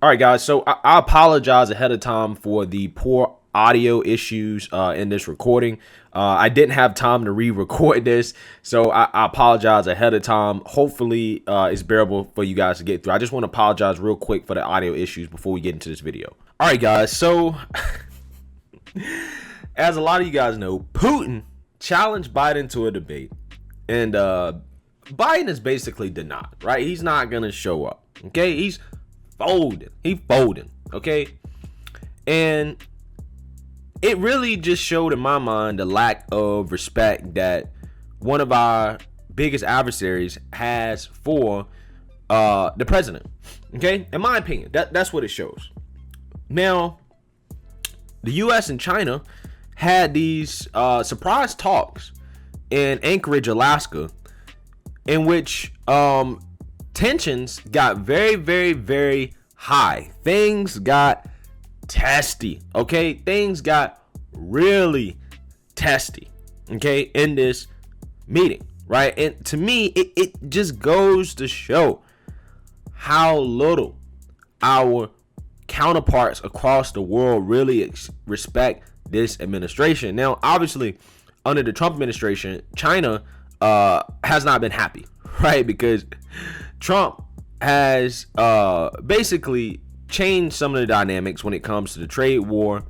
All right, guys. So I apologize ahead of time for the poor audio issues in this recording. I didn't have time to re-record this, so I apologize ahead of time. Hopefully, it's bearable for you guys to get through. I just want to apologize real quick for the audio issues before we get into this video. All right, guys. So, as a lot of you guys know, Putin challenged Biden to a debate, and Biden is basically denied. Right? He's not gonna show up. Okay? He's folding. He folding. Okay? And it really just showed in my mind the lack of respect that one of our biggest adversaries has for the president. Okay? In my opinion, that's what it shows. Now, the U.S. and China had these surprise talks in Anchorage, Alaska, in which tensions got very, very, very high. Things got testy. Okay, things got really testy. Okay, in this meeting, right? And to me, it just goes to show how little our counterparts across the world really respect this administration. Now, obviously, under the Trump administration, China has not been happy, right? Because Trump has basically changed some of the dynamics when it comes to the trade war,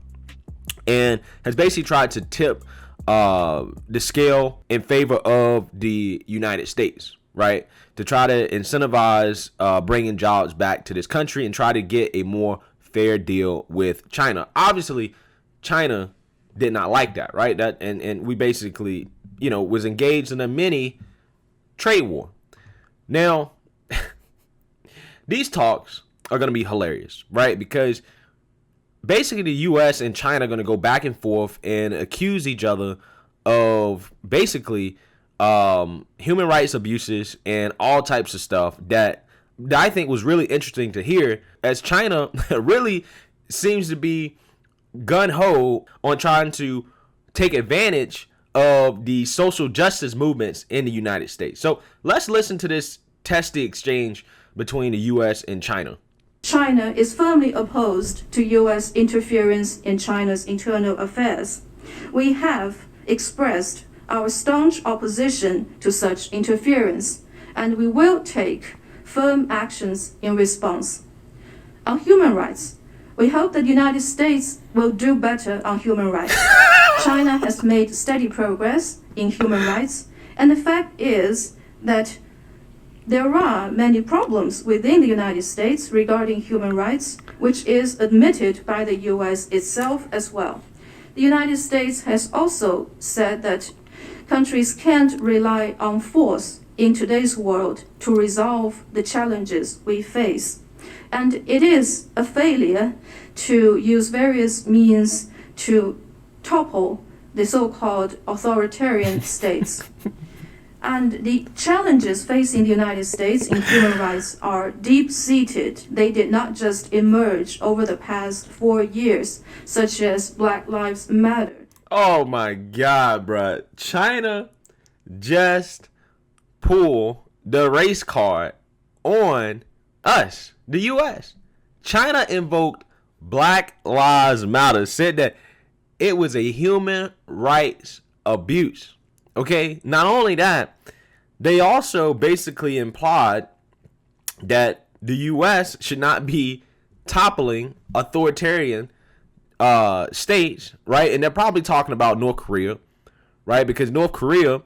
and has basically tried to tip the scale in favor of the United States, right? To try to incentivize bringing jobs back to this country and try to get a more fair deal with China. Obviously, China did not like that, right? That and we basically, was engaged in a mini trade war. Now, these talks are going to be hilarious, right? Because basically the U.S. and China are going to go back and forth and accuse each other of basically human rights abuses and all types of stuff that I think was really interesting to hear, as China really seems to be gun-ho on trying to take advantage of the social justice movements in the United States. So let's listen to this testy exchange between the U.S. and China. China is firmly opposed to U.S. interference in China's internal affairs. We have expressed our staunch opposition to such interference, and we will take firm actions in response. On human rights, we hope that the United States will do better on human rights. China has made steady progress in human rights, and the fact is that there are many problems within the United States regarding human rights, which is admitted by the U.S. itself as well. The United States has also said that countries can't rely on force in today's world to resolve the challenges we face. And it is a failure to use various means to topple the so-called authoritarian states. And the challenges facing the United States in human rights are deep-seated. They did not just emerge over the past 4 years, such as Black Lives Matter. Oh my God, bruh. China just pulled the race card on us, the U.S. China invoked Black Lives Matter, said that it was a human rights abuse. Okay, not only that, they also basically implied that the U.S. should not be toppling authoritarian states, right? And they're probably talking about North Korea, right? Because North Korea,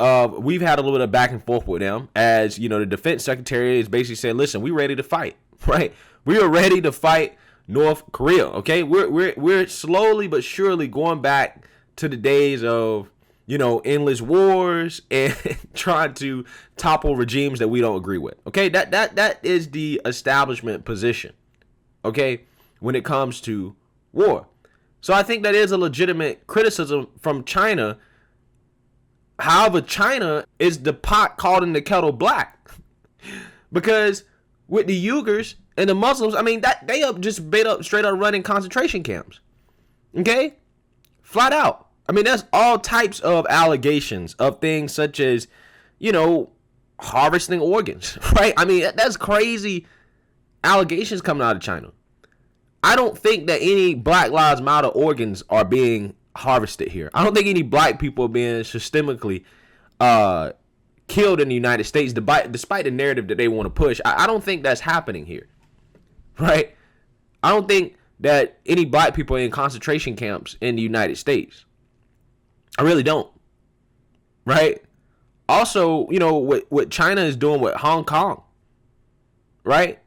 we've had a little bit of back and forth with them, as the defense secretary is basically saying, listen, we're ready to fight, right? We are ready to fight North Korea. Okay, we're slowly but surely going back to the days of endless wars and trying to topple regimes that we don't agree with. Okay, that is the establishment position. Okay, when it comes to war. So I think that is a legitimate criticism from China. However, China is the pot calling the kettle black, because with the Uyghurs and the Muslims, I mean, that they up just straight up running concentration camps. Okay, flat out. I mean, there's all types of allegations of things such as, harvesting organs, right? I mean, that's crazy allegations coming out of China. I don't think that any Black Lives Matter organs are being harvested here. I don't think any black people are being systemically killed in the United States, despite the narrative that they want to push. I don't think that's happening here, right? I don't think that any black people are in concentration camps in the United States. I really don't, right? Also, you know, what China is doing with Hong Kong, right?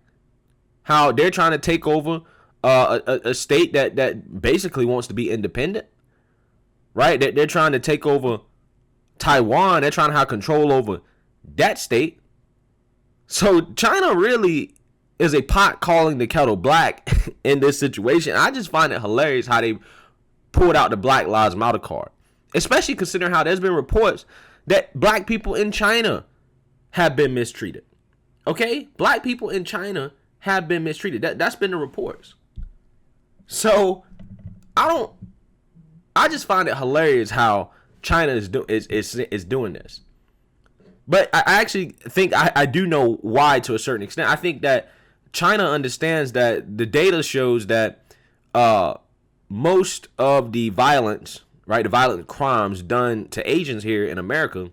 How they're trying to take over a state that basically wants to be independent, right? They're trying to take over Taiwan. They're trying to have control over that state. So China really is a pot calling the kettle black in this situation. I just find it hilarious how they pulled out the Black Lives Matter card, especially considering how there's been reports that black people in China have been mistreated. Okay? Black people in China have been mistreated. That's been the reports. So I just find it hilarious how China is doing this. But I actually think I do know why to a certain extent. I think that China understands that the data shows that most of the violence, right, the violent crimes done to Asians here in America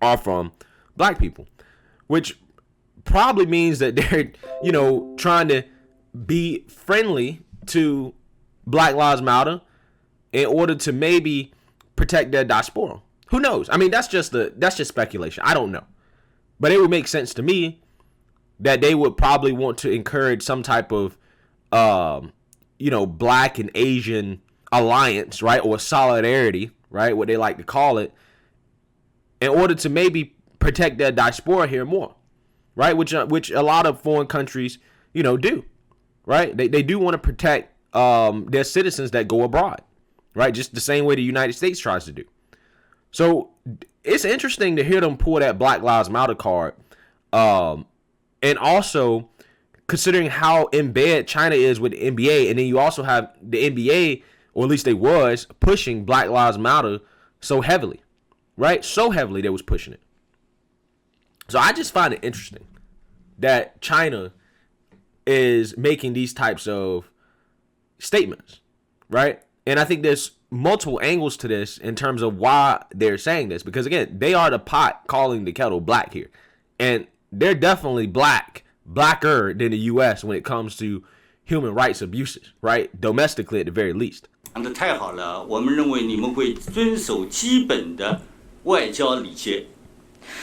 are from black people, which probably means that they're, you know, trying to be friendly to Black Lives Matter in order to maybe protect their diaspora. Who knows? I mean, that's just speculation. I don't know. But it would make sense to me that they would probably want to encourage some type of, you know, black and Asian alliance, right? Or solidarity, right? What they like to call it, in order to maybe protect their diaspora here more, right? Which a lot of foreign countries, you know, do, right? They do want to protect their citizens that go abroad, right? Just the same way the United States tries to do. So it's interesting to hear them pull that Black Lives Matter card. And also considering how in bed China is with the NBA. And then you also have the NBA, or at least they was, pushing Black Lives Matter so heavily, right? So heavily they was pushing it. So I just find it interesting that China is making these types of statements, right? And I think there's multiple angles to this in terms of why they're saying this, because again, they are the pot calling the kettle black here, and they're definitely blacker than the U.S. when it comes to human rights abuses, right? Domestically at the very least. 太好了，我们认为你们会遵守基本的外交礼节。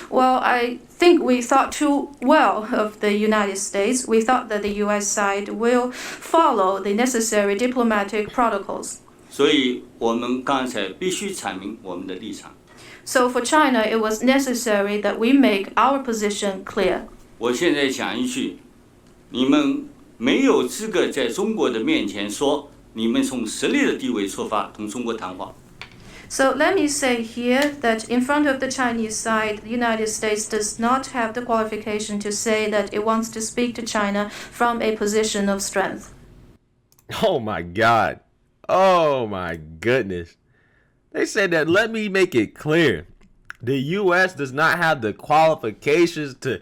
Well, I think we thought too well of the United States. We thought that the U.S. side will follow the necessary diplomatic protocols. 所以我们刚才必须阐明我们的立场。 So for China, it was necessary that we make our position clear. 我现在讲一句，你们没有资格在中国的面前说你们从实力的地位出发同中国谈话。 So let me say here that in front of the Chinese side, the United States does not have the qualification to say that it wants to speak to China from a position of strength. Oh my God. Oh my goodness. They said that, let me make it clear. The U.S. does not have the qualifications to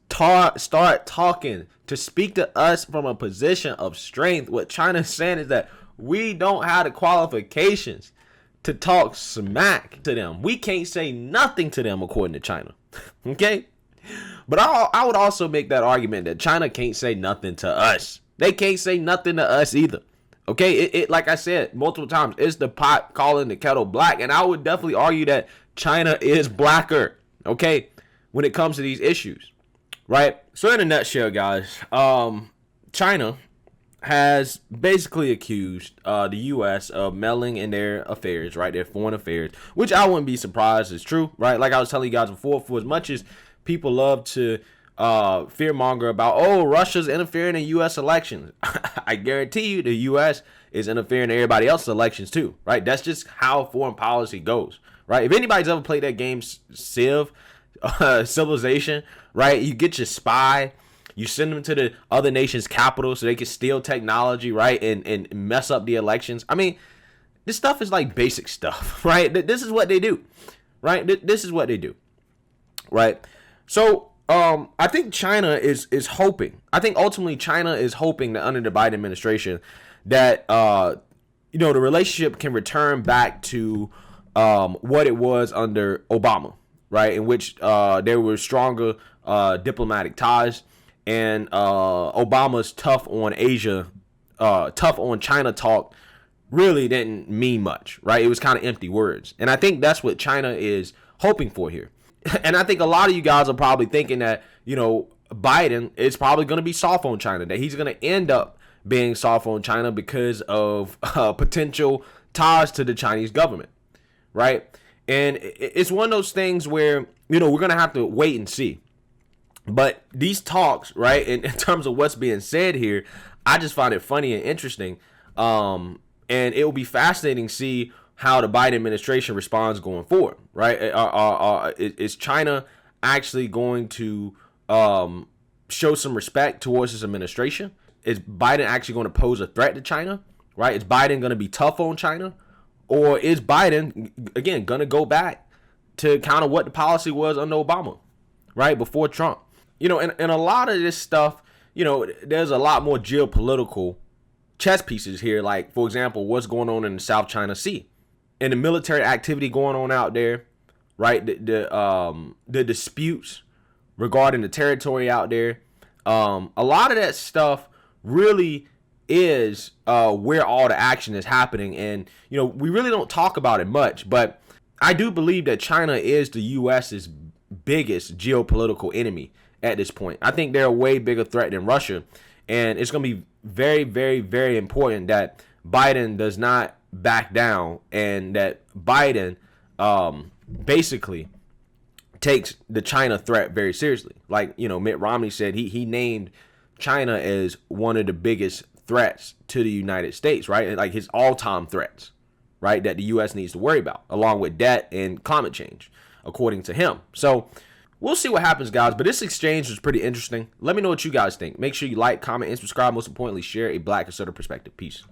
start talking, to speak to us from a position of strength. What China's saying is that we don't have the qualifications to talk smack to them. We can't say nothing to them according to China. Okay? But I would also make that argument that China can't say nothing to us. They can't say nothing to us either. Okay? It like I said multiple times, it's the pot calling the kettle black. And I would definitely argue that China is blacker, okay, when it comes to these issues, right? So in a nutshell, guys, China has basically accused the U.S. of meddling in their affairs, right, their foreign affairs, which I wouldn't be surprised is true, right? Like I was telling you guys before, for as much as people love to fearmonger about, oh, Russia's interfering in U.S. elections, I guarantee you the U.S. is interfering in everybody else's elections too, right? That's just how foreign policy goes, right? If anybody's ever played that game Civ, Civilization, right, you get your spy, you send them to the other nation's capital so they can steal technology, right, and mess up the elections. I mean, this stuff is like basic stuff, right? This is what they do, right? This is what they do, right? So I think China is hoping. I think ultimately China is hoping that under the Biden administration that the relationship can return back to what it was under Obama, right? In which there were stronger diplomatic ties, and Obama's tough on Asia, tough on China talk really didn't mean much, right? It was kind of empty words. And I think that's what China is hoping for here. And I think a lot of you guys are probably thinking that, Biden is probably going to be soft on China, that he's going to end up being soft on China because of potential ties to the Chinese government, right? And it's one of those things where, we're going to have to wait and see. But these talks, right, in terms of what's being said here, I just find it funny and interesting. And it will be fascinating to see how the Biden administration responds going forward, right? Is China actually going to show some respect towards this administration? Is Biden actually going to pose a threat to China, right? Is Biden going to be tough on China? Or is Biden, again, going to go back to kind of what the policy was under Obama, right, before Trump? And a lot of this stuff, there's a lot more geopolitical chess pieces here. Like, for example, what's going on in the South China Sea and the military activity going on out there, right? The disputes regarding the territory out there. A lot of that stuff really is where all the action is happening. And, we really don't talk about it much, but I do believe that China is the U.S.'s biggest geopolitical enemy at this point. I think they're a way bigger threat than Russia. And it's going to be very, very, very important that Biden does not back down and that Biden basically takes the China threat very seriously. Like, Mitt Romney said, he named China as one of the biggest threats to the United States, right? Like his all-time threats, right? That the U.S. needs to worry about, along with debt and climate change, according to him. So we'll see what happens, guys. But this exchange was pretty interesting. Let me know what you guys think. Make sure you like, comment, and subscribe. Most importantly, share a Black conservative perspective. Peace.